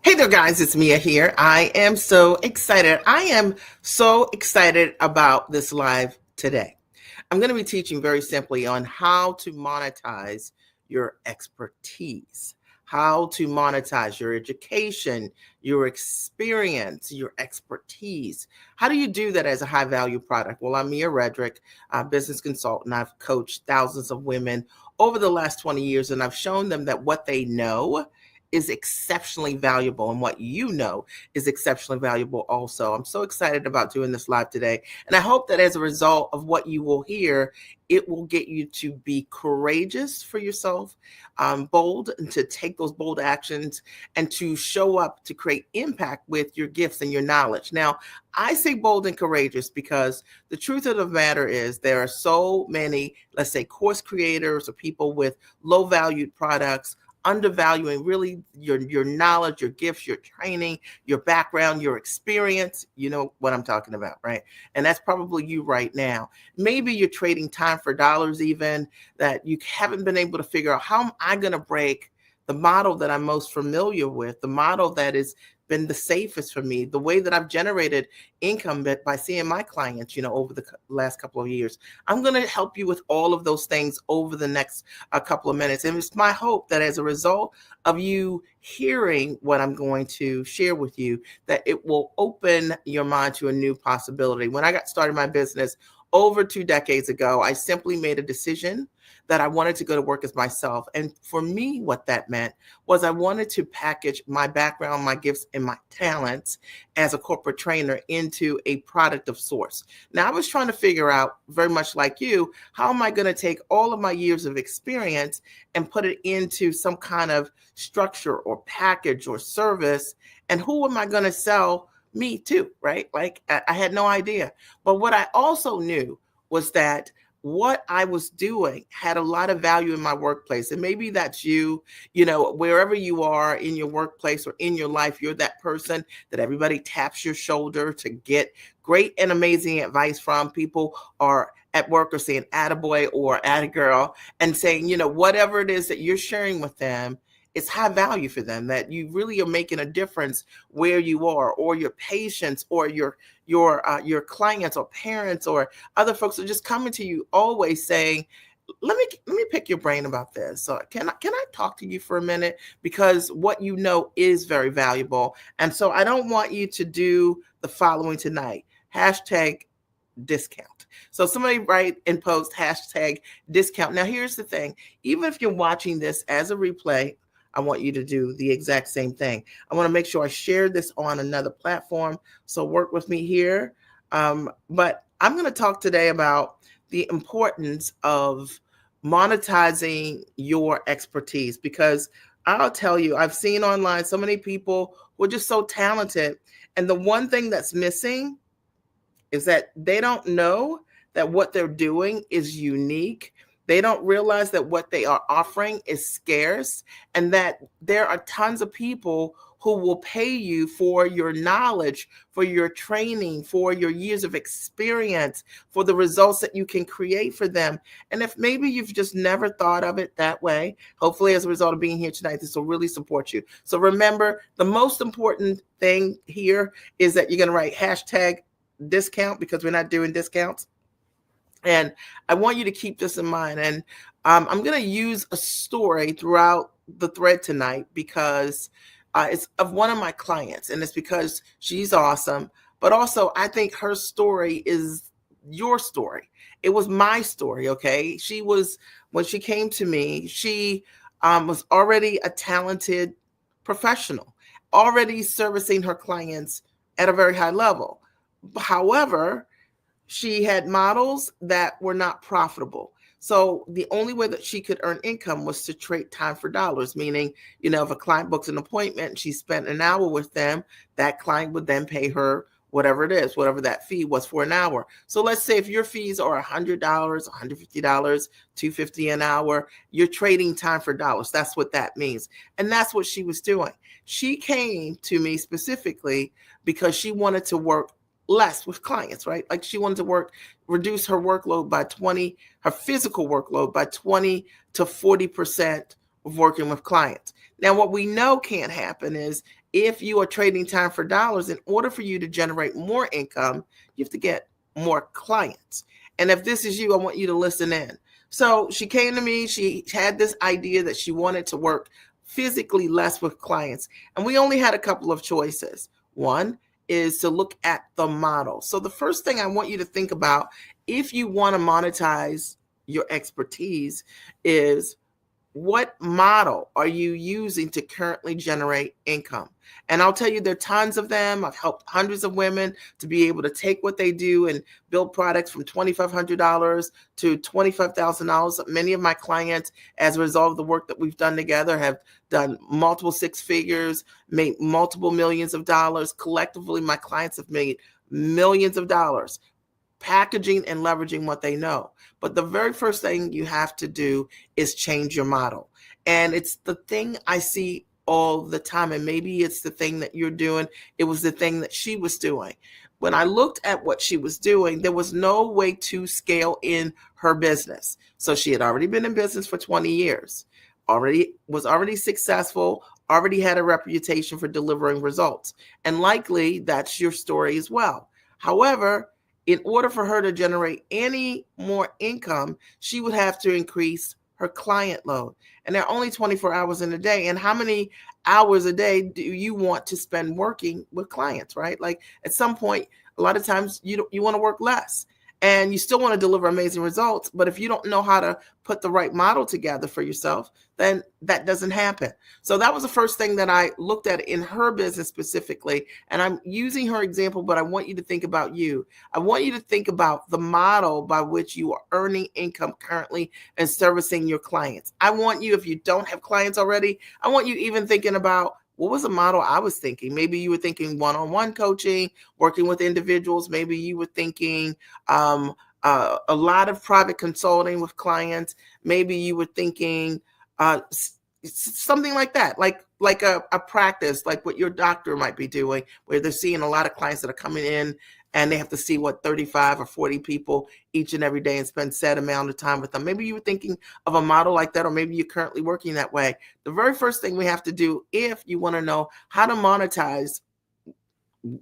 Hey there, guys. It's Mia here. I am so excited. I am so excited about this live today. I'm going to be teaching very simply on how to monetize your expertise, how to monetize your education, your experience, your expertise. How do you do that as a high value product? Well, I'm Mia Redrick, a business consultant. I've coached thousands of women over the last 20 years, and I've shown them that what they know is exceptionally valuable, and what you know is exceptionally valuable also. I'm so excited about doing this live today, and I hope that as a result of what you will hear, it will get you to be courageous for yourself, bold, and to take those bold actions and to show up to create impact with your gifts and your knowledge. Now, I say bold and courageous because the truth of the matter is there are so many, let's say, course creators or people with low valued products undervaluing really your knowledge, your gifts, your training, your background, your experience. You know what I'm talking about, right? And that's probably you right now. Maybe you're trading time for dollars, even that you haven't been able to figure out, how am I going to break the model that I'm most familiar with, the model that has been the safest for me, the way that I've generated income by seeing my clients, over the last couple of years. I'm going to help you with all of those things over the next couple of minutes. And it's my hope that as a result of you hearing what I'm going to share with you, that it will open your mind to a new possibility. When I got started my business over 2 decades ago, I simply made a decision that I wanted to go to work as myself. And for me, what that meant was I wanted to package my background, my gifts, and my talents as a corporate trainer into a product of sorts. Now, I was trying to figure out, very much like you, how am I going to take all of my years of experience and put it into some kind of structure or package or service? And who am I going to sell me to, right? Like, I had no idea. But what I also knew was that what I was doing had a lot of value in my workplace. And maybe that's you, wherever you are in your workplace or in your life, you're that person that everybody taps your shoulder to get great and amazing advice from. People are at work or saying attaboy or attagirl and saying, whatever it is that you're sharing with them, it's high value for them, that you really are making a difference where you are, or your patients, or your clients or parents or other folks are just coming to you always saying, let me pick your brain about this. So can I talk to you for a minute, because what you know is very valuable. And so I don't want you to do the following tonight. Hashtag discount. So somebody write and post hashtag discount. Now here's the thing. Even if you're watching this as a replay, I want you to do the exact same thing. I want to make sure I share this on another platform. So work with me here. But I'm going to talk today about the importance of monetizing your expertise, because I'll tell you, I've seen online so many people who are just so talented. And the one thing that's missing is that they don't know that what they're doing is unique. They don't realize that what they are offering is scarce, and that there are tons of people who will pay you for your knowledge, for your training, for your years of experience, for the results that you can create for them. And if maybe you've just never thought of it that way, hopefully as a result of being here tonight, this will really support you. So remember, the most important thing here is that you're going to write hashtag discount, because we're not doing discounts. And I want you to keep this in mind. And I'm going to use a story throughout the thread tonight, because it's of one of my clients, and it's because she's awesome. But also, I think her story is your story. It was my story, okay? When she came to me, she was already a talented professional, already servicing her clients at a very high level. However, she had models that were not profitable. So the only way that she could earn income was to trade time for dollars, meaning, if a client books an appointment and she spent an hour with them, that client would then pay her whatever it is, whatever that fee was for an hour. So let's say if your fees are $100, $150, $250 an hour, you're trading time for dollars. That's what that means. And that's what she was doing. She came to me specifically because she wanted to work less with clients, right? Like, she wanted to reduce her workload by her physical workload by 20 to 40% of working with clients. Now, what we know can't happen is if you are trading time for dollars, in order for you to generate more income, you have to get more clients. And if this is you, I want you to listen in. So she came to me, she had this idea that she wanted to work physically less with clients. And we only had a couple of choices. One is to look at the model. So the first thing I want you to think about if you want to monetize your expertise is what model are you using to currently generate income? And I'll tell you, there are tons of them. I've helped hundreds of women to be able to take what they do and build products from $2,500 to $25,000. Many of my clients, as a result of the work that we've done together, have done multiple six figures, made multiple millions of dollars. Collectively, my clients have made millions of dollars packaging and leveraging what they know. But the very first thing you have to do is change your model. And it's the thing I see all the time. And maybe it's the thing that you're doing. It was the thing that she was doing. When I looked at what she was doing, there was no way to scale in her business. So she had already been in business for 20 years, already successful, already had a reputation for delivering results. And likely that's your story as well. However, in order for her to generate any more income, she would have to increase her client load. And there are only 24 hours in a day. And how many hours a day do you want to spend working with clients, right? Like at some point, a lot of times you want to work less and you still want to deliver amazing results. But if you don't know how to put the right model together for yourself, then that doesn't happen. So that was the first thing that I looked at in her business specifically. And I'm using her example, but I want you to think about you. I want you to think about the model by which you are earning income currently and servicing your clients. I want you, if you don't have clients already, I want you even thinking about what was the model I was thinking? Maybe you were thinking one-on-one coaching, working with individuals. Maybe you were thinking a lot of private consulting with clients. Maybe you were thinking something like that, like a practice, like what your doctor might be doing, where they're seeing a lot of clients that are coming in and they have to see 35 or 40 people each and every day and spend set amount of time with them. Maybe you were thinking of a model like that, or maybe you're currently working that way. The very first thing we have to do if you want to know how to monetize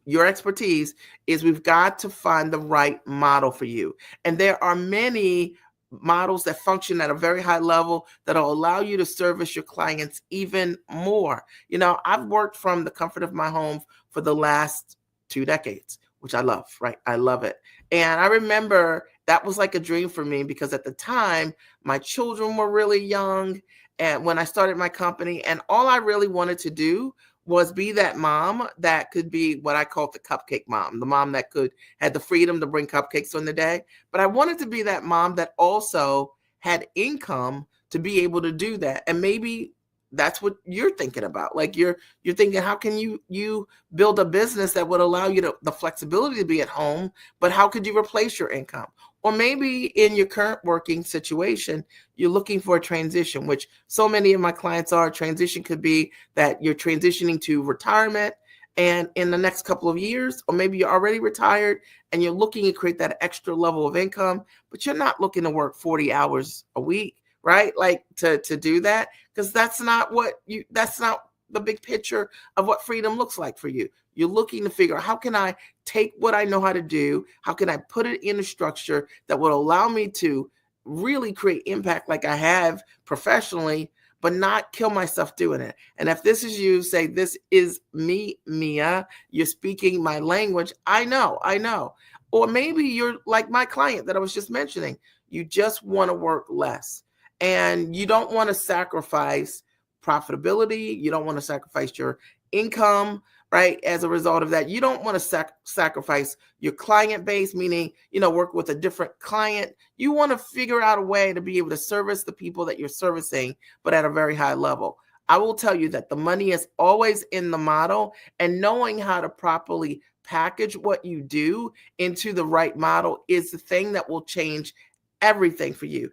your expertise is we've got to find the right model for you. And there are many models that function at a very high level that'll allow you to service your clients even more. You know, I've worked from the comfort of my home for the last 2 decades, which I love, right? I love it. And I remember that was like a dream for me because at the time, my children were really young. And when I started my company, and all I really wanted to do was be that mom that could be what I call the cupcake mom, the mom that had the freedom to bring cupcakes on the day. But I wanted to be that mom that also had income to be able to do that. And maybe that's what you're thinking about. Like you're thinking, how can you build a business that would allow you the flexibility to be at home, but how could you replace your income? Or maybe in your current working situation, you're looking for a transition, which so many of my clients are. Transition could be that you're transitioning to retirement and in the next couple of years, or maybe you're already retired and you're looking to create that extra level of income, but you're not looking to work 40 hours a week, right? Like to do that, because that's not the big picture of what freedom looks like for you. You're looking to figure out, how can I take what I know how to do? How can I put it in a structure that will allow me to really create impact like I have professionally, but not kill myself doing it? And if this is you, say, this is me, Mia, you're speaking my language. I know. Or maybe you're like my client that I was just mentioning. You just want to work less and you don't want to sacrifice profitability. You don't want to sacrifice your income, right? As a result of that, you don't want to sacrifice your client base, meaning, work with a different client. You want to figure out a way to be able to service the people that you're servicing, but at a very high level. I will tell you that the money is always in the model, and knowing how to properly package what you do into the right model is the thing that will change everything for you.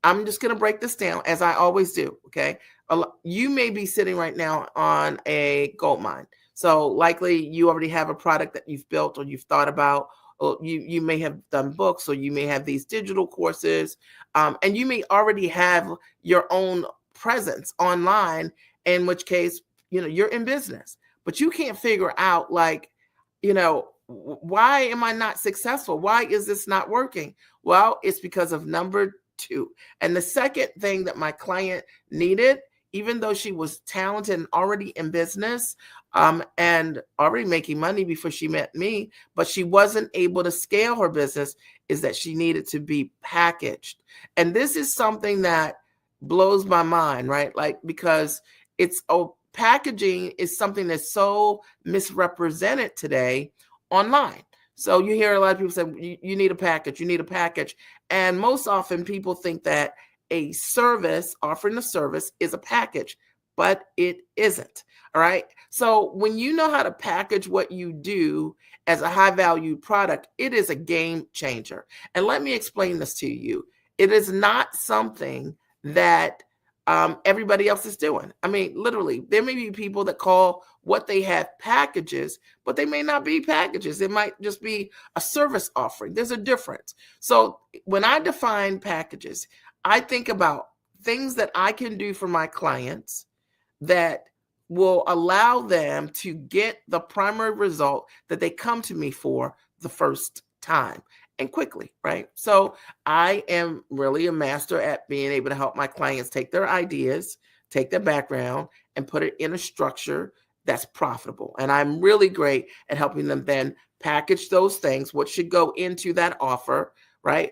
I'm just going to break this down as I always do. Okay. You may be sitting right now on a gold mine. So likely you already have a product that you've built or you've thought about, or you may have done books, or you may have these digital courses, and you may already have your own presence online, in which case, you're in business, but you can't figure out, like, why am I not successful? Why is this not working? Well, it's because of number two. And the second thing that my client needed, even though she was talented and already in business, and already making money before she met me, but she wasn't able to scale her business, is that she needed to be packaged. And this is something that blows my mind, right? Like, because packaging is something that's so misrepresented today online. So you hear a lot of people say, you need a package, you need a package. And most often people think that a service, offering a service, is a package, but it isn't. All right. So when you know how to package what you do as a high value product, it is a game changer. And let me explain this to you. It is not something that everybody else is doing. I mean, literally, there may be people that call what they have packages, but they may not be packages. It might just be a service offering. There's a difference. So when I define packages, I think about things that I can do for my clients that will allow them to get the primary result that they come to me for the first time, and quickly, right? So I am really a master at being able to help my clients take their ideas, take their background, and put it in a structure that's profitable. And I'm really great at helping them then package those things, what should go into that offer, right?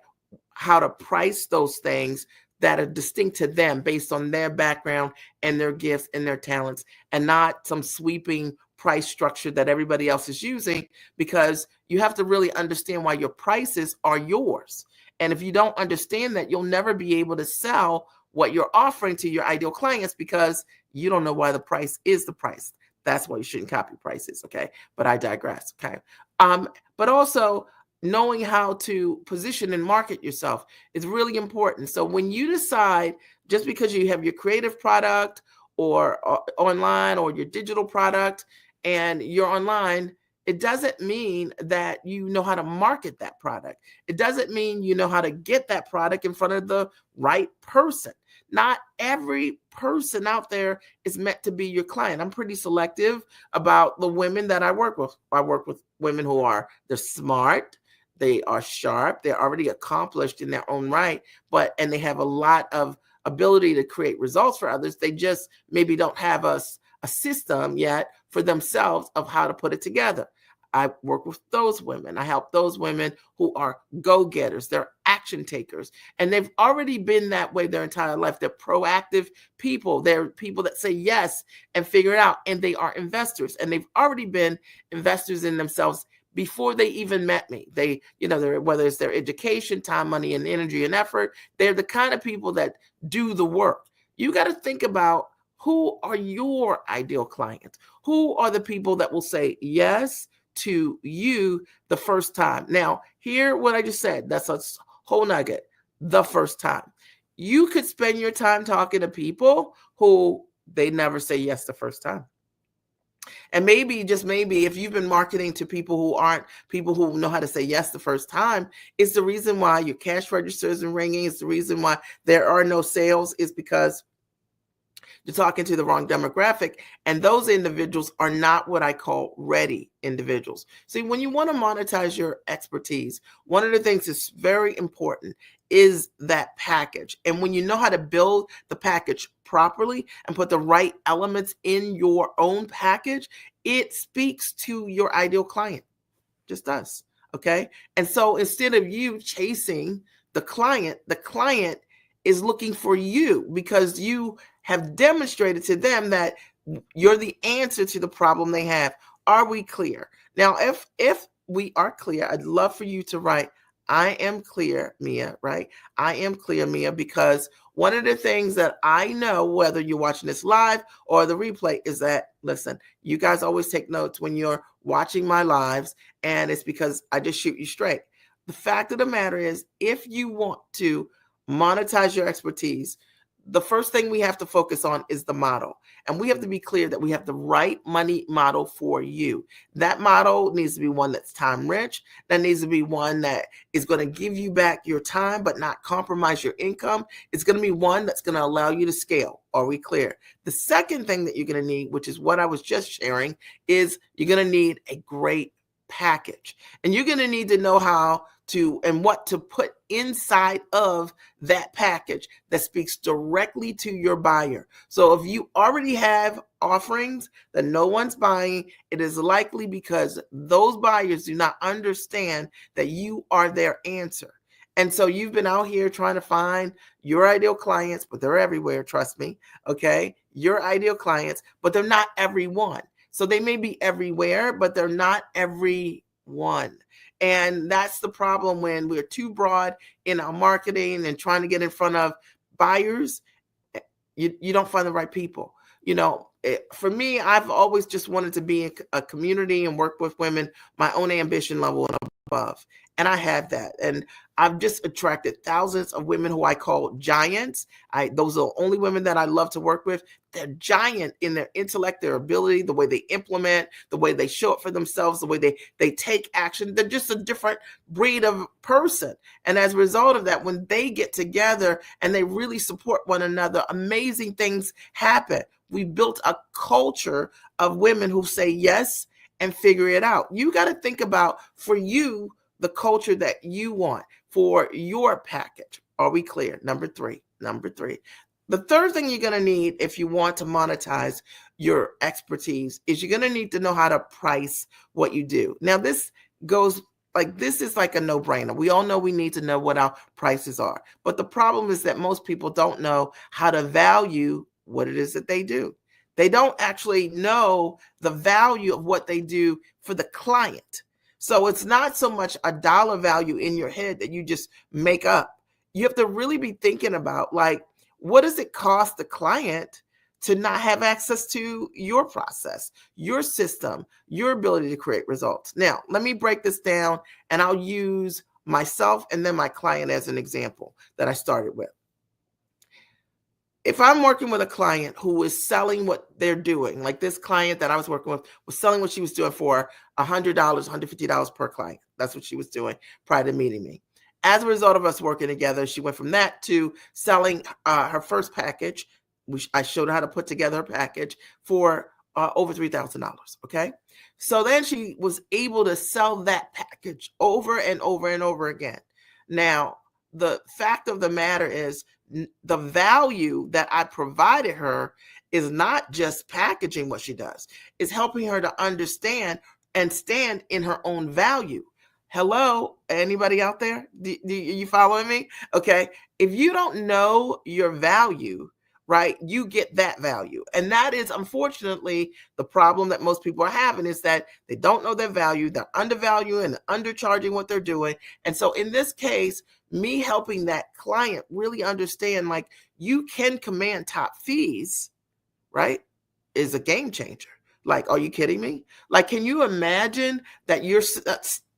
How to price those things that are distinct to them based on their background and their gifts and their talents, and not some sweeping price structure that everybody else is using, because you have to really understand why your prices are yours. And if you don't understand that, you'll never be able to sell what you're offering to your ideal clients, because you don't know why the price is the price. That's why you shouldn't copy prices, okay? But I digress, okay? But also, knowing how to position and market yourself is really important. So when you decide, just because you have your creative product or online, or your digital product and you're online, it doesn't mean that you know how to market that product. It doesn't mean you know how to get that product in front of the right person. Not every person out there is meant to be your client. I'm pretty selective about the women that I work with. I work with women who they're smart, they are sharp, they're already accomplished in their own right, and they have a lot of ability to create results for others. They just maybe don't have a system yet for themselves of how to put it together. I work with those women. I help those women who are go-getters. They're action takers. And they've already been that way their entire life. They're proactive people. They're people that say yes and figure it out. And they are investors. And they've already been investors in themselves before they even met me. Whether it's their education, time, money, and energy and effort, they're the kind of people that do the work. You got to think about, who are your ideal clients? Who are the people that will say yes to you the first time? Now, hear what I just said. That's a whole nugget. The first time. You could spend your time talking to people who they never say yes the first time. And maybe, just maybe, if you've been marketing to people who aren't people who know how to say yes the first time, it's the reason why your cash register isn't ringing. It's the reason why there are no sales, is because you're talking to the wrong demographic. And those individuals are not what I call ready individuals. See, when you want to monetize your expertise, one of the things that's very important is that package. And when you know how to build the package properly and put the right elements in your own package, it speaks to your ideal client. Just does. Okay. And so instead of you chasing the client is looking for you, because you have demonstrated to them that you're the answer to the problem they have. Are we clear? Now, if we are clear, I'd love for you to write, I am clear, Mia, right? I am clear, Mia, because one of the things that I know, whether you're watching this live or the replay, is that, listen, you guys always take notes when you're watching my lives, and it's because I just shoot you straight. The fact of the matter is, if you want to monetize your expertise, the first thing we have to focus on is the model. And we have to be clear that we have the right money model for you. That model needs to be one that's time rich. That needs to be one that is going to give you back your time, but not compromise your income. It's going to be one that's going to allow you to scale. Are we clear? The second thing that you're going to need, which is what I was just sharing, is you're going to need a great package. And you're going to need to know how to and what to put inside of that package that speaks directly to your buyer. So if you already have offerings that no one's buying, it is likely because those buyers do not understand that you are their answer. And so you've been out here trying to find your ideal clients, but they're everywhere, trust me, okay? Your ideal clients, but they're not everyone. So they may be everywhere, but they're not everyone. And that's the problem when we're too broad in our marketing and trying to get in front of buyers. You don't find the right people. For me, I've always just wanted to be in a community and work with women, my own ambition level and above. And I have that. And I've just attracted thousands of women who I call giants. Those are the only women that I love to work with. They're giant in their intellect, their ability, the way they implement, the way they show up for themselves, the way they take action. They're just a different breed of person. And as a result of that, when they get together and they really support one another, amazing things happen. We built a culture of women who say yes and figure it out. You got to think about, for you, the culture that you want for your package. Are we clear? Number three. The third thing you're going to need if you want to monetize your expertise is you're going to need to know how to price what you do. Now, this is like a no-brainer. We all know we need to know what our prices are. But the problem is that most people don't know how to value what it is that they do. They don't actually know the value of what they do for the client. So it's not so much a dollar value in your head that you just make up. You have to really be thinking about, like, what does it cost the client to not have access to your process, your system, your ability to create results? Now, let me break this down, and I'll use myself and then my client as an example that I started with. If I'm working with a client who is selling what they're doing, like this client that I was working with was selling what she was doing for $100, $150 per client. That's what she was doing prior to meeting me. As a result of us working together, she went from that to selling her first package, which I showed her how to put together her package for over $3,000. Okay. So then she was able to sell that package over and over and over again. Now, the fact of the matter is, the value that I provided her is not just packaging what she does. It's helping her to understand and stand in her own value. Hello, anybody out there? Do you following me? Okay. If you don't know your value, right, you get that value. And that is, unfortunately, the problem that most people are having, is that they don't know their value. They're undervaluing and undercharging what they're doing. And so in this case, me helping that client really understand, like, you can command top fees, right, is a game changer. Like, are you kidding me? Like, can you imagine that you're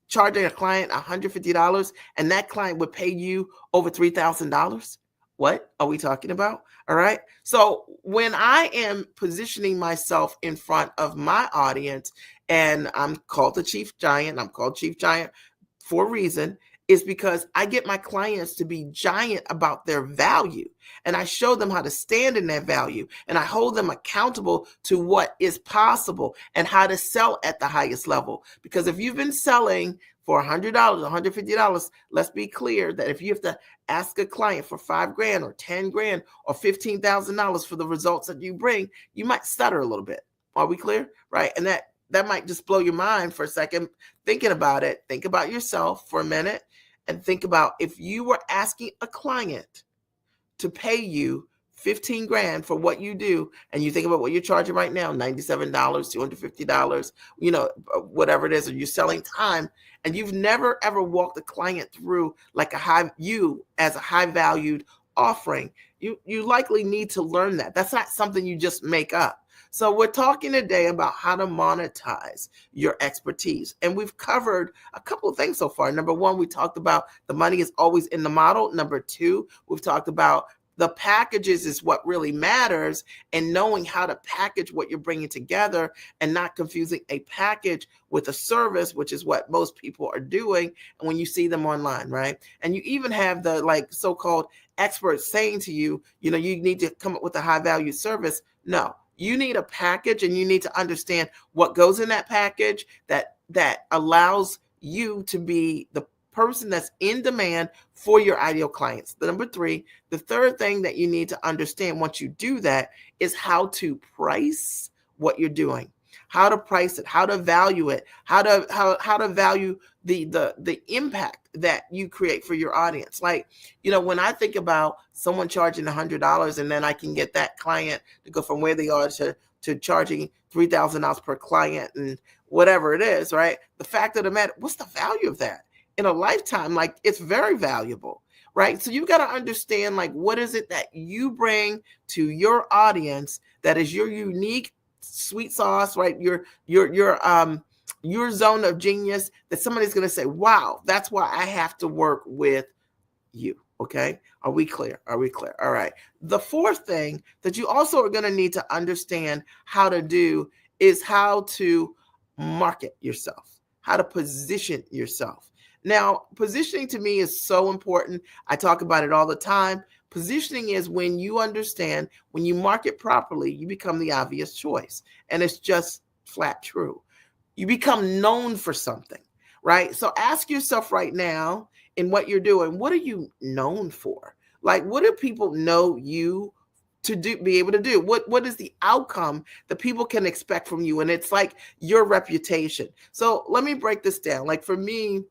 charging a client $150 and that client would pay you over $3,000? What are we talking about? All right. So when I am positioning myself in front of my audience, and I'm called the Chief Giant, I'm called Chief Giant for a reason, is because I get my clients to be giant about their value, and I show them how to stand in that value, and I hold them accountable to what is possible and how to sell at the highest level. Because if you've been selling for $100, $150, let's be clear that if you have to ask a client for $5,000 or $10,000 or $15,000 for the results that you bring, you might stutter a little bit. Are we clear? Right? And that might just blow your mind for a second thinking about it. Think about yourself for a minute and think about, if you were asking a client to pay you $15,000 for what you do, and you think about what you're charging right now, $97, $250, whatever it is, or you're selling time, and you've never ever walked a client through like you as a high valued offering, you likely need to learn that. That's not something you just make up. So we're talking today about how to monetize your expertise. And we've covered a couple of things so far. Number one, we talked about the money is always in the model. Number two, we've talked about The packages is what really matters, and knowing how to package what you're bringing together and not confusing a package with a service, which is what most people are doing when you see them online, right? And you even have the like so-called experts saying to you, you know, you need to come up with a high value service. No, you need a package, and you need to understand what goes in that package that allows you to be the person that's in demand for your ideal clients. The number three, the third thing that you need to understand once you do that is how to price what you're doing, how to price it, how to value it, how to value the impact that you create for your audience. Like, you know, when I think about someone charging $100 and then I can get that client to go from where they are to charging $3,000 per client and whatever it is, right? The fact of the matter, what's the value of that? In a lifetime, like, it's very valuable, right? So you've got to understand, like, what is it that you bring to your audience that is your unique sweet sauce, right? Your zone of genius that somebody's going to say, wow, that's why I have to work with you. Okay. Are we clear? Are we clear? All right. The fourth thing that you also are going to need to understand how to do is how to market yourself, how to position yourself. Now, positioning to me is so important. I talk about it all the time. Positioning is when you understand, when you market properly, you become the obvious choice. And it's just flat true. You become known for something, right? So ask yourself right now, in what you're doing, what are you known for? Like, what do people know you to do, be able to do? What is the outcome that people can expect from you? And it's like your reputation. So let me break this down. Like, for me,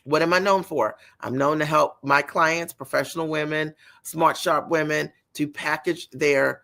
what am I known for? I'm known to help my clients, professional women, smart, sharp women, to package their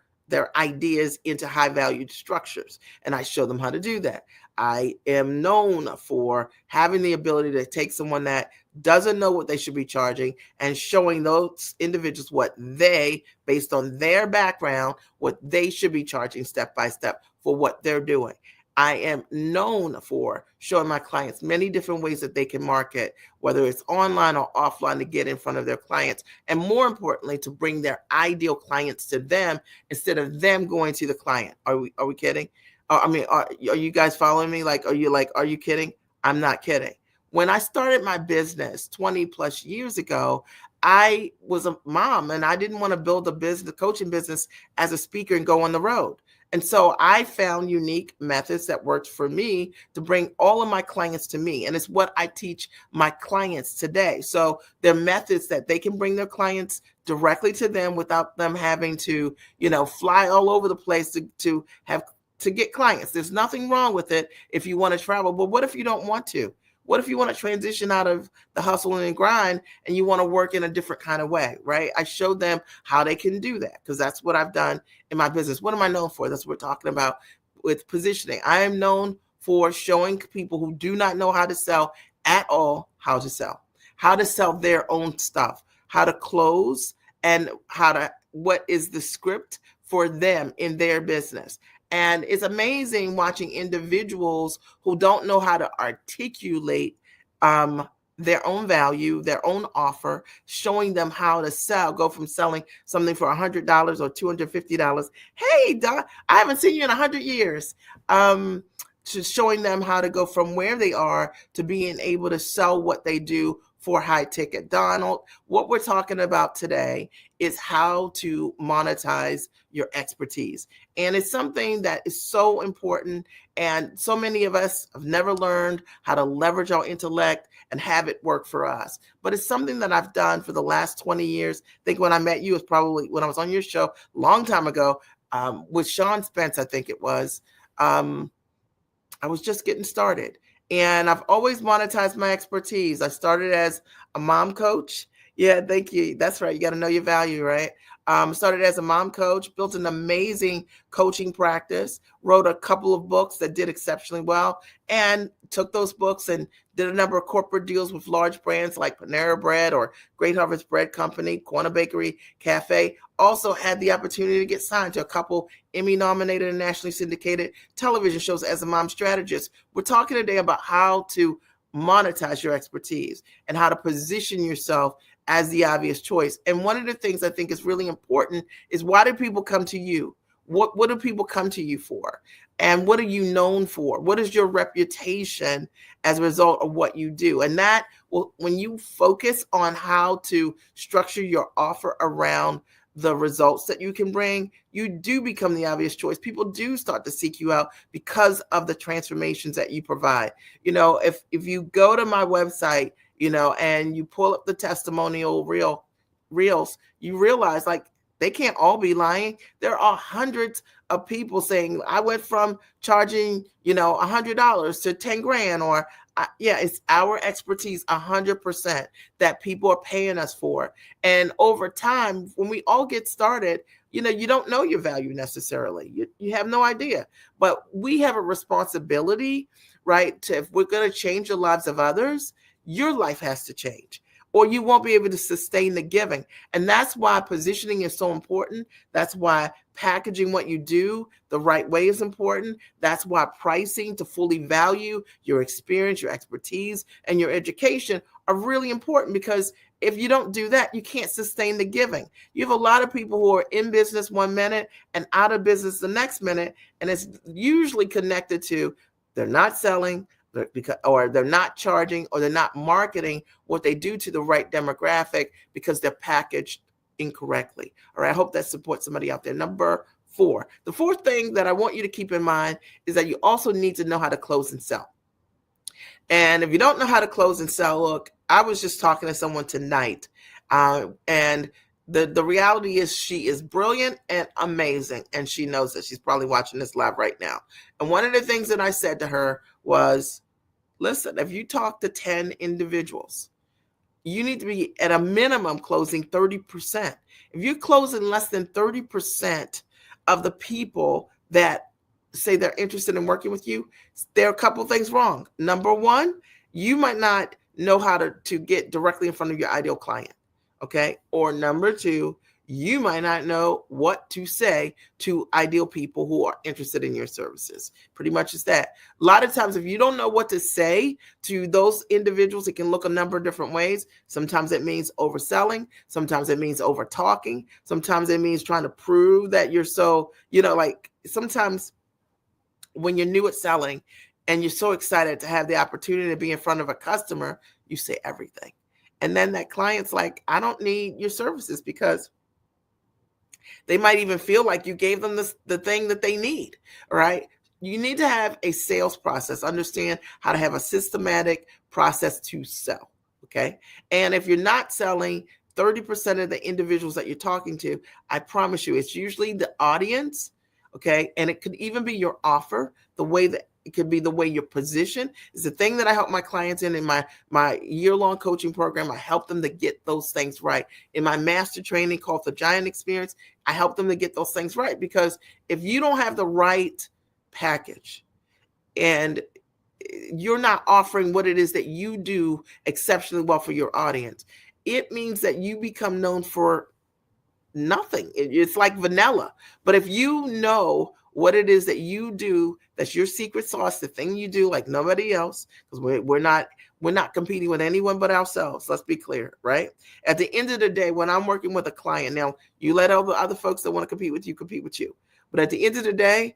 ideas into high valued structures. And I show them how to do that. I am known for having the ability to take someone that doesn't know what they should be charging and showing those individuals what they, based on their background, what they should be charging step by step for what they're doing. I am known for showing my clients many different ways that they can market, whether it's online or offline, to get in front of their clients. And more importantly, to bring their ideal clients to them instead of them going to the client. Are we kidding? Are you guys following me? Like, are you kidding? I'm not kidding. When I started my business 20 plus years ago, I was a mom and I didn't want to build a business, coaching business as a speaker and go on the road. And so I found unique methods that worked for me to bring all of my clients to me. And it's what I teach my clients today. So they're methods that they can bring their clients directly to them without them having to, fly all over the place to get clients. There's nothing wrong with it if you want to travel. But what if you don't want to? What if you want to transition out of the hustle and grind and you want to work in a different kind of way, right? I showed them how they can do that because that's what I've done in my business. What am I known for? That's what we're talking about with positioning. I am known for showing people who do not know how to sell at all how to sell their own stuff, how to close, and what is the script for them in their business. And it's amazing watching individuals who don't know how to articulate their own value, their own offer, showing them how to sell, go from selling something for $100 or $250. Hey, Don, I haven't seen you in 100 years. To showing them how to go from where they are to being able to sell what they do for high ticket. Donald, what we're talking about today is how to monetize your expertise. And it's something that is so important. And so many of us have never learned how to leverage our intellect and have it work for us. But it's something that I've done for the last 20 years. I think when I met you was probably when I was on your show a long time ago with Sean Spence, I think it was. I was just getting started. And I've always monetized my expertise. I started as a mom coach. Yeah, thank you. That's right. You got to know your value, right? Started as a mom coach, built an amazing coaching practice, wrote a couple of books that did exceptionally well, and took those books and did a number of corporate deals with large brands like Panera Bread or Great Harvest Bread Company, Corner Bakery Cafe. Also had the opportunity to get signed to a couple Emmy-nominated and nationally syndicated television shows as a mom strategist. We're talking today about how to monetize your expertise and how to position yourself as the obvious choice. And one of the things I think is really important is, why do people come to you? What do people come to you for? And what are you known for? What is your reputation as a result of what you do? And that will, when you focus on how to structure your offer around the results that you can bring, you do become the obvious choice. People do start to seek you out because of the transformations that you provide. If you go to my website, and you pull up the testimonial reels, you realize, like, they can't all be lying. There are hundreds of people saying, I went from charging, $100 to 10 grand, or it's our expertise 100% that people are paying us for. And over time, when we all get started, you don't know your value necessarily. You have no idea, but we have a responsibility, right? If we're going to change the lives of others, your life has to change, or you won't be able to sustain the giving. And that's why positioning is so important. That's why packaging what you do the right way is important. That's why pricing to fully value your experience, your expertise, and your education are really important, because if you don't do that, you can't sustain the giving. You have a lot of people who are in business one minute and out of business the next minute, and it's usually connected to they're not selling, or they're not charging, or they're not marketing what they do to the right demographic, because they're packaged incorrectly. All right, I hope that supports somebody out there. Number 4, the fourth thing that I want you to keep in mind is that you also need to know how to close and sell. And if you don't know how to close and sell, look, I was just talking to someone tonight, and the reality is, she is brilliant and amazing, and she knows that. She's probably watching this live right now. And one of the things that I said to her was, listen, if you talk to 10 individuals, you need to be at a minimum closing 30%. If you're closing less than 30% of the people that say they're interested in working with you, there are a couple of things wrong. Number one, you might not know how to get directly in front of your ideal client. Okay. Or number two, you might not know what to say to ideal people who are interested in your services. Pretty much is that. A lot of times, if you don't know what to say to those individuals, it can look a number of different ways. Sometimes it means overselling. Sometimes it means over talking. Sometimes it means trying to prove that you're so, like sometimes when you're new at selling and you're so excited to have the opportunity to be in front of a customer, you say everything. And then that client's like, I don't need your services, because they might even feel like you gave them the thing that they need. All right. You need to have a sales process, understand how to have a systematic process to sell. Okay. And if you're not selling 30% of the individuals that you're talking to, I promise you, it's usually the audience. Okay. And it could even be your offer, the way that it could be the way you're positioned. It's the thing that I help my clients in my year-long coaching program. I help them to get those things right. In my master training called the Giant Experience, I help them to get those things right, because if you don't have the right package and you're not offering what it is that you do exceptionally well for your audience, it means that you become known for nothing. It's like vanilla. But if you know what it is that you do, that's your secret sauce, the thing you do like nobody else, because we're not competing with anyone but ourselves. Let's be clear, right? At the end of the day, when I'm working with a client, now you let all the other folks that want to compete with you. But at the end of the day,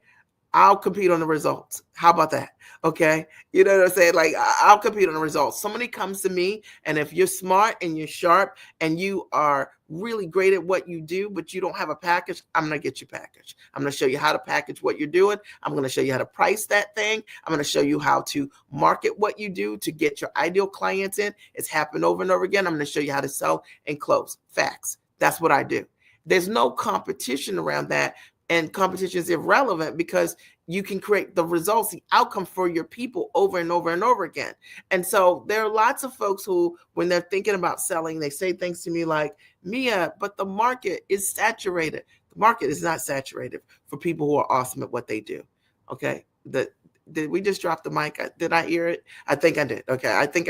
I'll compete on the results. How about that? Okay. You know what I'm saying? Like, I'll compete on the results. Somebody comes to me, and if you're smart and you're sharp and you are really great at what you do, but you don't have a package, I'm going to get you packaged. I'm going to show you how to package what you're doing. I'm going to show you how to price that thing. I'm going to show you how to market what you do to get your ideal clients in. It's happened over and over again. I'm going to show you how to sell and close. Facts. That's what I do. There's no competition around that. And competition is irrelevant, because you can create the results, the outcome for your people over and over and over again. And so there are lots of folks who, when they're thinking about selling, they say things to me like, Mia, but the market is saturated. The market is not saturated for people who are awesome at what they do. Okay. Did we just drop the mic? Did I hear it? I think I did. Okay. I think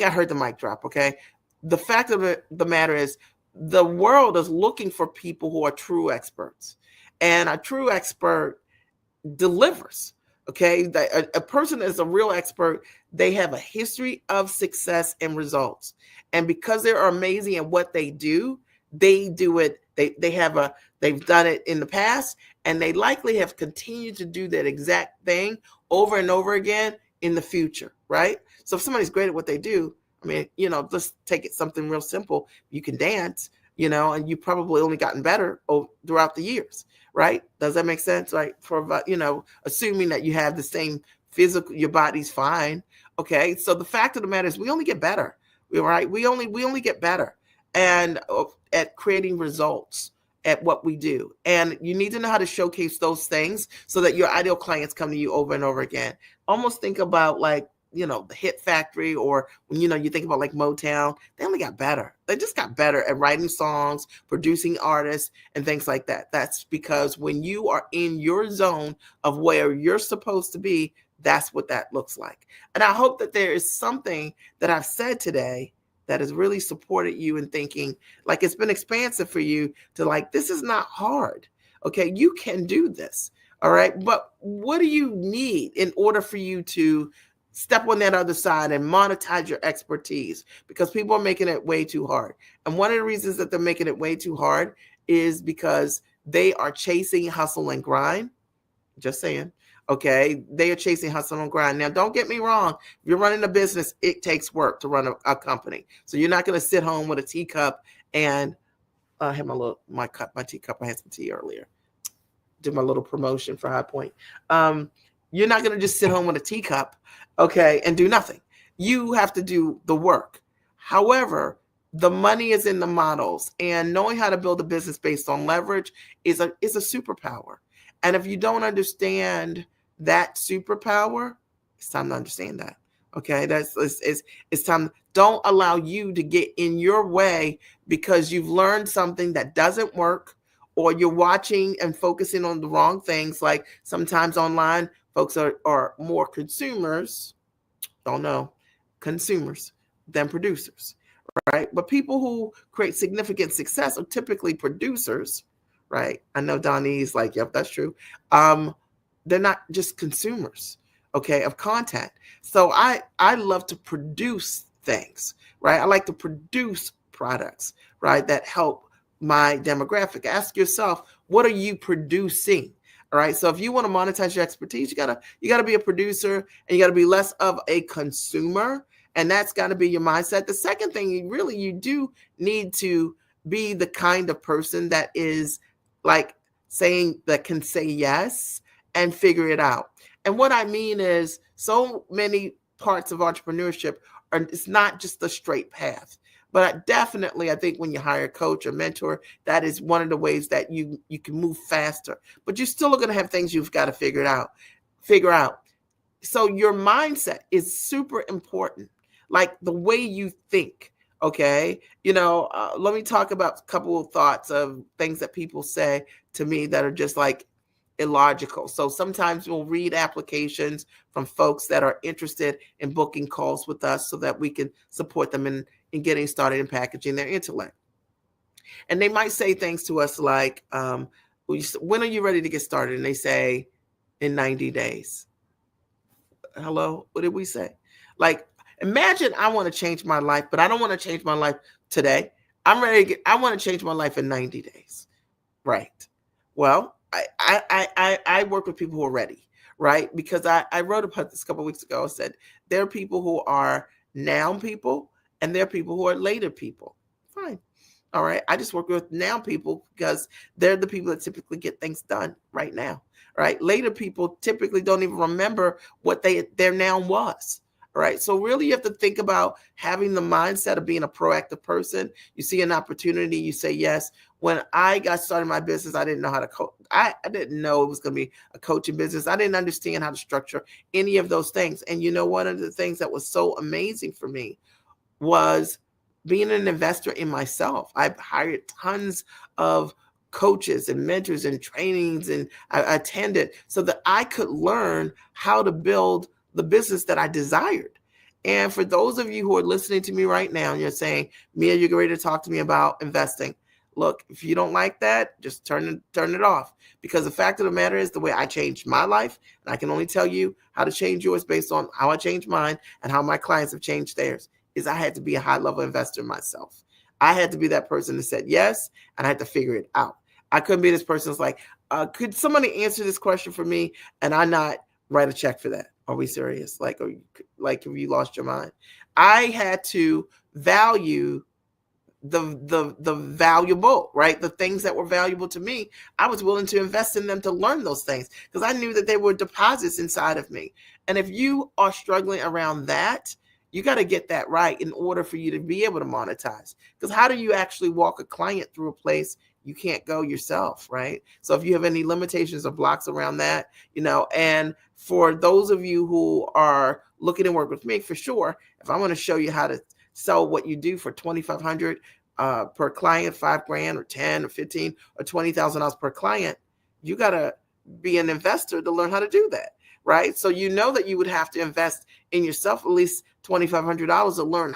I heard the mic drop. Okay. The fact of the matter is, the world is looking for people who are true experts. And a true expert delivers. Okay, a person that's a real expert, they have a history of success and results, and because they're amazing at what they do it. They've done it in the past, and they likely have continued to do that exact thing over and over again in the future, right? So if somebody's great at what they do, I mean, let's take it something real simple. You can dance, and you probably only gotten better throughout the years, right? Does that make sense? Right? For assuming that you have the same physical, your body's fine. Okay. So the fact of the matter is, we only get better. Right? We only get better, and at creating results at what we do. And you need to know how to showcase those things so that your ideal clients come to you over and over again. Almost think about like, the Hit Factory, or when, you think about like Motown, they only got better. They just got better at writing songs, producing artists, and things like that. That's because when you are in your zone of where you're supposed to be, that's what that looks like. And I hope that there is something that I've said today that has really supported you in thinking, like, it's been expansive for you to like, this is not hard. Okay, you can do this. All right. But what do you need in order for you to step on that other side and monetize your expertise? Because people are making it way too hard. And one of the reasons that they're making it way too hard is because they are chasing hustle and grind. Just saying. Okay. They are chasing hustle and grind. Now, don't get me wrong. If you're running a business, it takes work to run a company. So you're not going to sit home with a teacup and I had my teacup. I had some tea earlier. Do my little promotion for High Point. You're not going to just sit home with a teacup, okay, and do nothing. You have to do the work. However, the money is in the models, and knowing how to build a business based on leverage is a superpower. And if you don't understand that superpower, it's time to understand that. Okay, it's time. Don't allow you to get in your way because you've learned something that doesn't work, or you're watching and focusing on the wrong things. Like sometimes online, folks are more consumers, consumers than producers, right? But people who create significant success are typically producers, right? I know Donnie's like, yep, that's true. They're not just consumers, okay, of content. So I love to produce things, right? I like to produce products, right, that help my demographic. Ask yourself, what are you producing? All right. So if you want to monetize your expertise, you gotta be a producer, and you gotta be less of a consumer. And that's gotta be your mindset. The second thing, you do need to be the kind of person that is like that can say yes and figure it out. And what I mean is, so many parts of entrepreneurship it's not just a straight path. But definitely, I think when you hire a coach or mentor, that is one of the ways that you can move faster. But you're still going to have things you've got to figure out. So your mindset is super important, like the way you think. Okay, let me talk about a couple of thoughts of things that people say to me that are just like illogical. So sometimes we'll read applications from folks that are interested in booking calls with us so that we can support them in getting started in packaging their intellect. And they might say things to us like, when are you ready to get started? And they say, in 90 days. Hello? What did we say? Like, imagine I want to change my life, but I don't want to change my life today. I want to change my life in 90 days. Right. Well, I work with people who are ready, right? Because I wrote about this a couple of weeks ago. I said there are people who are now people, and there are people who are later people. Fine. All right. I just work with now people because they're the people that typically get things done right now. Right. Later people typically don't even remember what their now was. All right. So really you have to think about having the mindset of being a proactive person. You see an opportunity, you say yes. When I got started in my business, I didn't know how to coach. I didn't know it was going to be a coaching business. I didn't understand how to structure any of those things. And one of the things that was so amazing for me was being an investor in myself. I've hired tons of coaches and mentors and trainings, and I attended so that I could learn how to build the business that I desired. And for those of you who are listening to me right now, and you're saying, Mia, you're ready to talk to me about investing. look, if you don't like that, just turn it off. Because the fact of the matter is, the way I changed my life, and I can only tell you how to change yours based on how I changed mine and how my clients have changed theirs, is I had to be a high level investor myself. I had to be that person that said yes, and I had to figure it out. I couldn't be this person that's like, could somebody answer this question for me and I not write a check for that? Are we serious? Like, have you lost your mind? I had to value the valuable, right? The things that were valuable to me, I was willing to invest in them to learn those things because I knew that they were deposits inside of me. And if you are struggling around that, you got to get that right in order for you to be able to monetize. Because how do you actually walk a client through a place you can't go yourself, right? So if you have any limitations or blocks around that, and for those of you who are looking to work with me, for sure, if I want to show you how to sell what you do for 2,500 per client, 5 grand or 10 or 15 or $20,000 per client, you got to be an investor to learn how to do that, right? So that you would have to invest in yourself at least $2,500 to learn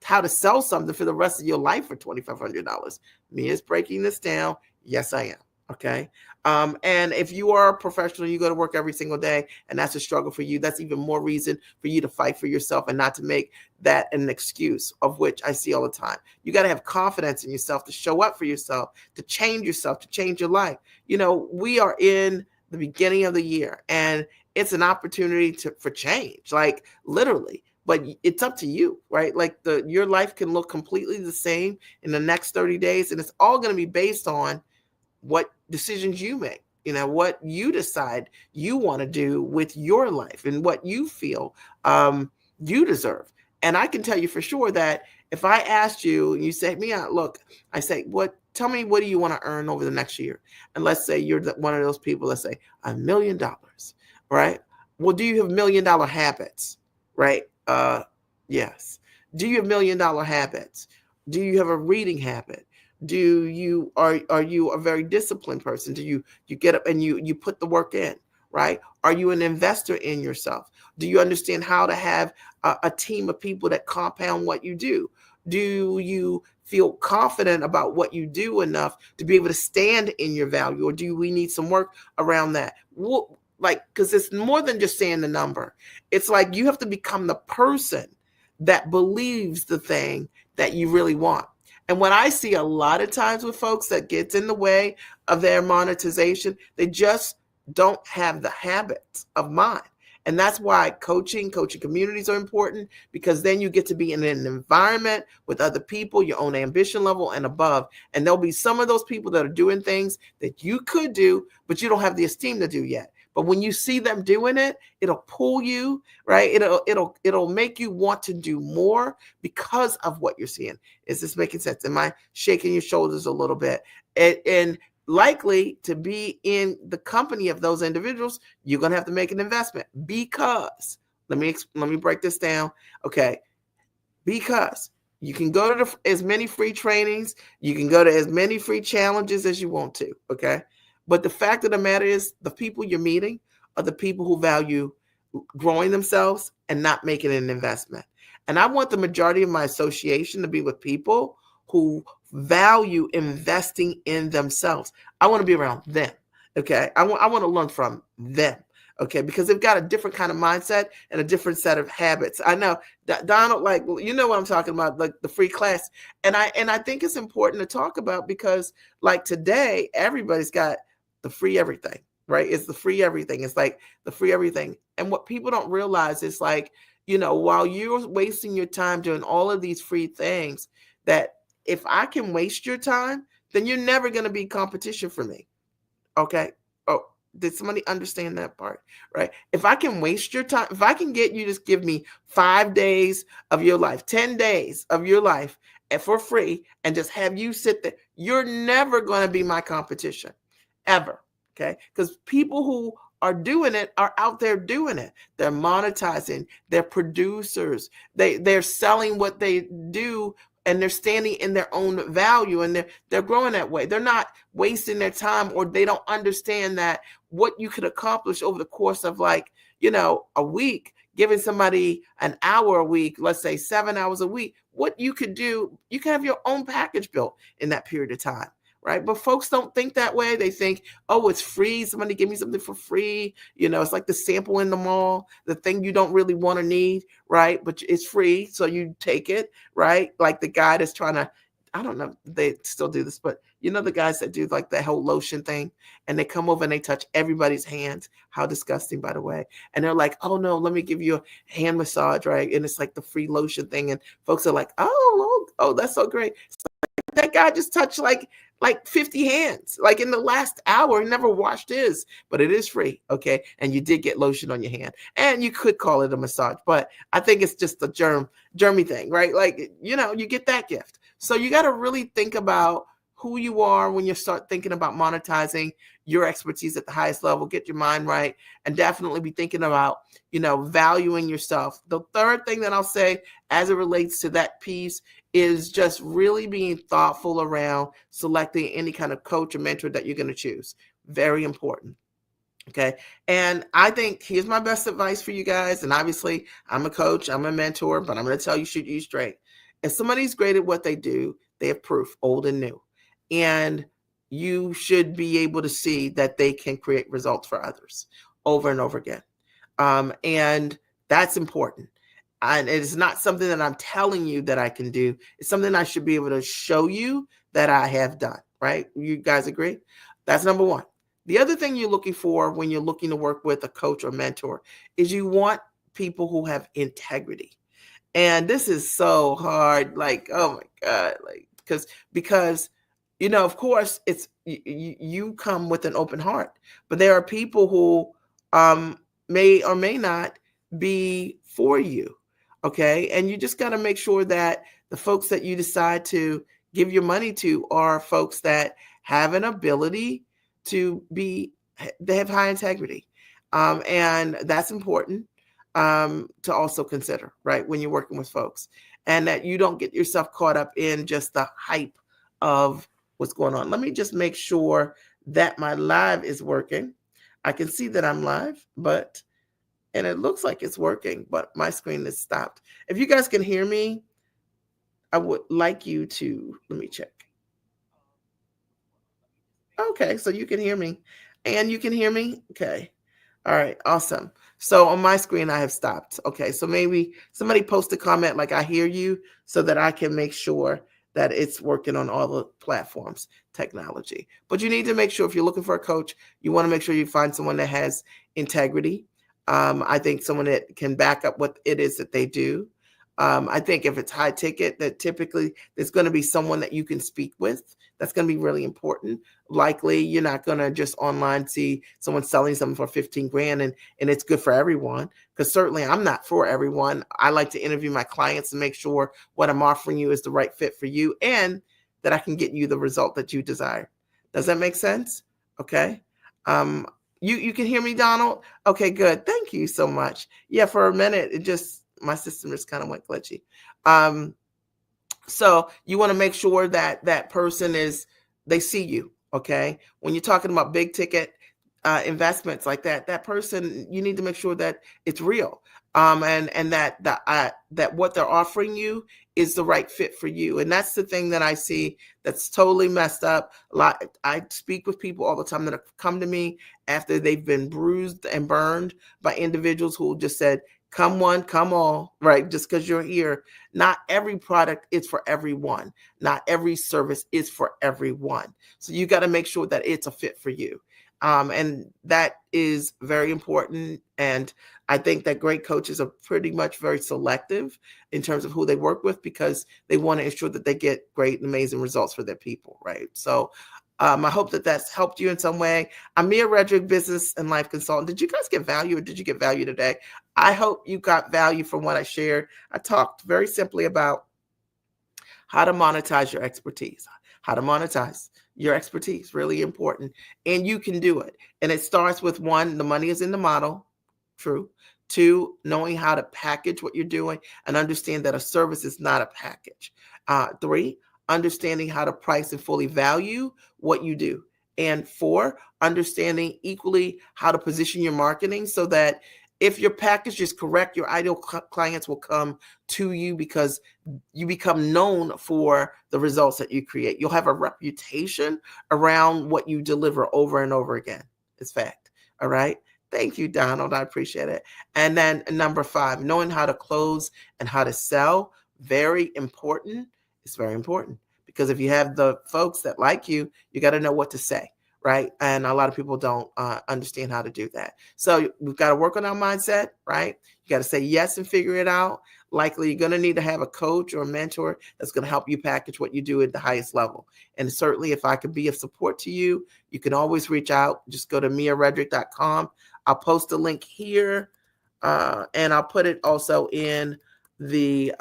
how to sell something for the rest of your life for $2,500. Mia's breaking this down. Yes, I am. Okay. And if you are a professional, you go to work every single day, and that's a struggle for you, that's even more reason for you to fight for yourself and not to make that an excuse, of which I see all the time. You got to have confidence in yourself to show up for yourself, to change yourself, to change your life. We are in the beginning of the year, and it's an opportunity for change, like literally. But it's up to you, right? Like your life can look completely the same in the next 30 days, and it's all going to be based on what decisions you make, what you decide you want to do with your life and what you feel you deserve. And I can tell you for sure that if I asked you and you say, Mia, look, I say, tell me, what do you want to earn over the next year? And let's say you're one of those people that say $1 million, right? Well, do you have $1 million habits, right? Yes. Do you have $1 million habits? Do you have a reading habit? Are you a very disciplined person? Do you get up and you put the work in, right? Are you an investor in yourself? Do you understand how to have a team of people that compound what you do? Do you feel confident about what you do enough to be able to stand in your value, or do we need some work around that? Because it's more than just saying the number. It's like you have to become the person that believes the thing that you really want. And what I see a lot of times with folks that gets in the way of their monetization, they just don't have the habits of mind. And that's why coaching communities are important, because then you get to be in an environment with other people, your own ambition level and above. And there'll be some of those people that are doing things that you could do, but you don't have the esteem to do yet. But when you see them doing it, it'll pull you, right? It'll make you want to do more because of what you're seeing. Is this making sense? Am I shaking your shoulders a little bit? And likely to be in the company of those individuals, you're going to have to make an investment, because let me break this down. Okay. Because you can go to as many free trainings, you can go to as many free challenges as you want to. Okay. But the fact of the matter is, the people you're meeting are the people who value growing themselves and not making an investment. And I want the majority of my association to be with people who value investing in themselves. I want to be around them. Okay. I want to learn from them. Okay. Because they've got a different kind of mindset and a different set of habits. I know Donald, like, you know what I'm talking about, like the free class. And I think it's important to talk about, because like today, everybody's got the free everything, right? It's the free everything. It's like the free everything. And what people don't realize is, like, while you're wasting your time doing all of these free things, that if I can waste your time, then you're never going to be competition for me. Okay. Oh, did somebody understand that part? Right. If I can waste your time, if I can get you to give me 5 days of your life, 10 days of your life, and for free, and just have you sit there, you're never going to be my competition. Ever. Okay. Because people who are doing it are out there doing it. They're monetizing. They're producers. They're selling what they do and they're standing in their own value, and they're growing that way. They're not wasting their time, or they don't understand that what you could accomplish over the course of, like, a week, giving somebody an hour a week, let's say 7 hours a week, what you could do, you can have your own package built in that period of time. Right. But folks don't think that way. They think, oh, it's free. Somebody give me something for free. It's like the sample in the mall, the thing you don't really want to need. Right. But it's free. So you take it. Right. Like the guy that's trying to, I don't know, if they still do this, but the guys that do like that whole lotion thing, and they come over and they touch everybody's hands. How disgusting, by the way. And they're like, oh no, let me give you a hand massage. Right. And it's like the free lotion thing. And folks are like, oh, that's so great. That guy just touched like 50 hands, like in the last hour. He never washed his, but it is free. Okay. And you did get lotion on your hand, and you could call it a massage, but I think it's just a germy thing, right? Like, you get that gift. So you got to really think about who you are when you start thinking about monetizing your expertise at the highest level. Get your mind right, and definitely be thinking about, valuing yourself. The third thing that I'll say as it relates to that piece is just really being thoughtful around selecting any kind of coach or mentor that you're going to choose. Very important. Okay. And I think here's my best advice for you guys. And obviously I'm a coach, I'm a mentor, but I'm going to tell you, shoot you straight. If somebody's great at what they do, they have proof, old and new. And you should be able to see that they can create results for others over and over again. And that's important. And it's not something that I'm telling you that I can do. It's something I should be able to show you that I have done, right? You guys agree? That's number one. The other thing you're looking for when you're looking to work with a coach or mentor is you want people who have integrity. And this is so hard. Like, oh my God, like, because of course, it's you come with an open heart, but there are people who may or may not be for you. Okay. And you just got to make sure that the folks that you decide to give your money to are folks that have an ability they have high integrity. And that's important to also consider, right, when you're working with folks, and that you don't get yourself caught up in just the hype of what's going on. Let me just make sure that my live is working. I can see that I'm live, and it looks like it's working, but my screen is stopped. If you guys can hear me, I would like you to, let me check. Okay, so you can hear me, and you can hear me. Okay. All right, awesome. So on my screen, I have stopped. Okay, so maybe somebody post a comment like I hear you, so that I can make sure that it's working on all the platforms, technology. But you need to make sure, if you're looking for a coach, you want to make sure you find someone that has integrity. I think someone that can back up what it is that they do. I think if it's high ticket, that typically there's going to be someone that you can speak with. That's going to be really important. Likely, you're not going to just online see someone selling something for 15 grand and it's good for everyone, because certainly I'm not for everyone. I like to interview my clients and make sure what I'm offering you is the right fit for you, and that I can get you the result that you desire. Does that make sense? Okay. You can hear me, Donald? Okay, good. Thank you so much. Yeah, for a minute, my system just kind of went glitchy. So you want to make sure that that person they see you. Okay. When you're talking about big ticket investments like that person, you need to make sure that it's real. And that what they're offering you is the right fit for you. And that's the thing that I see that's totally messed up. I speak with people all the time that have come to me after they've been bruised and burned by individuals who just said, come one, come all, right? Just because you're here. Not every product is for everyone. Not every service is for everyone. So you got to make sure that it's a fit for you. And that is very important. And I think that great coaches are pretty much very selective in terms of who they work with, because they want to ensure that they get great and amazing results for their people, right? So I hope that that's helped you in some way. I'm Mia Redrick, business and life consultant. Did you guys get value, or did you get value today? I hope you got value from what I shared. I talked very simply about how to monetize your expertise, how to monetize your expertise, really important. And you can do it. And it starts with, one, the money is in the model. True. Two, knowing how to package what you're doing and understand that a service is not a package. 3, understanding how to price and fully value what you do. And 4, understanding equally how to position your marketing so that if your package is correct, your ideal clients will come to you because you become known for the results that you create. You'll have a reputation around what you deliver over and over again. It's fact. All right. Thank you, Donald. I appreciate it. And then number 5, knowing how to close and how to sell. Very important. It's very important because if you have the folks that like you, you got to know what to say. Right. And a lot of people don't understand how to do that. So we've got to work on our mindset. Right. You got to say yes and figure it out. Likely you're going to need to have a coach or a mentor that's going to help you package what you do at the highest level. And certainly if I could be of support to you, you can always reach out. Just go to miaredrick.com. I'll post a link here and I'll put it also in the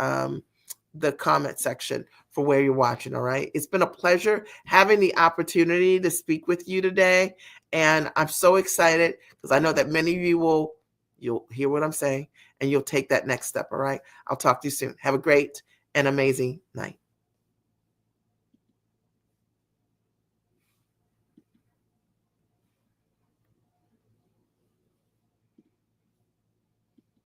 comment section for where you're watching. All right. It's been a pleasure having the opportunity to speak with you today. And I'm so excited because I know that many of you you'll hear what I'm saying and you'll take that next step. All right. I'll talk to you soon. Have a great and amazing night.